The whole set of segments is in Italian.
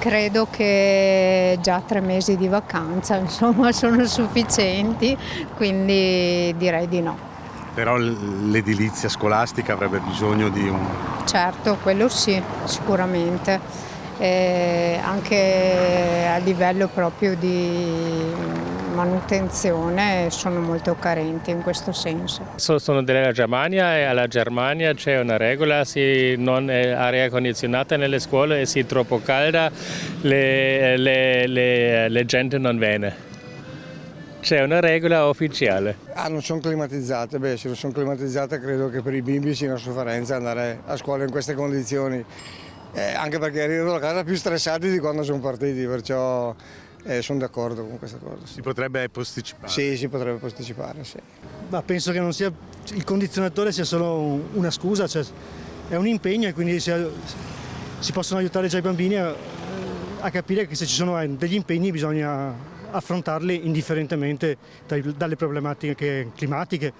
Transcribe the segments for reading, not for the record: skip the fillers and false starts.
credo che già 3 mesi di vacanza, insomma, sono sufficienti, quindi direi di no. Però l'edilizia scolastica avrebbe bisogno di un... Certo, quello sì, sicuramente. Anche a livello proprio di manutenzione sono molto carenti in questo senso. Sono della Germania e alla Germania c'è una regola: se non è aria condizionata nelle scuole e se è troppo calda la gente non viene. C'è una regola ufficiale. Non sono climatizzate, se non sono climatizzate credo che per i bimbi sia una sofferenza andare a scuola in queste condizioni, anche perché arrivano a casa più stressati di quando sono partiti, perciò sono d'accordo con questa cosa. Si potrebbe posticipare? Sì, si potrebbe posticipare, sì. Ma penso che non sia, il condizionatore sia solo una scusa, cioè è un impegno e quindi si possono aiutare già i bambini a capire che se ci sono degli impegni bisogna affrontarli indifferentemente dalle problematiche climatiche.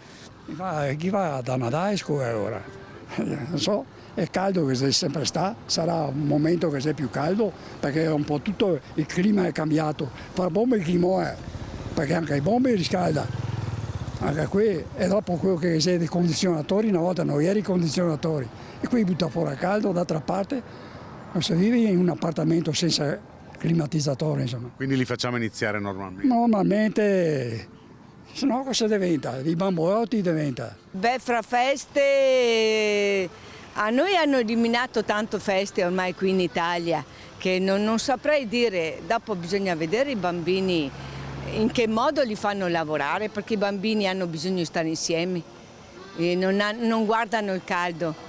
Chi va da andare a scuola ora? Non so, è caldo che sempre sta, sarà un momento che sia più caldo perché un po' tutto il clima è cambiato. Fa bombe il clima perché anche i bombe riscalda. Anche qui, e dopo quello che sia dei condizionatori, una volta non era i condizionatori. E qui butta fuori caldo, d'altra parte, se vivi in un appartamento senza climatizzatore, insomma. Quindi li facciamo iniziare normalmente? Normalmente, se no cosa diventa? Di bambotti diventa. Fra feste, a noi hanno eliminato tanto feste ormai qui in Italia, che non saprei dire, dopo bisogna vedere i bambini in che modo li fanno lavorare, perché i bambini hanno bisogno di stare insieme e non guardano il caldo.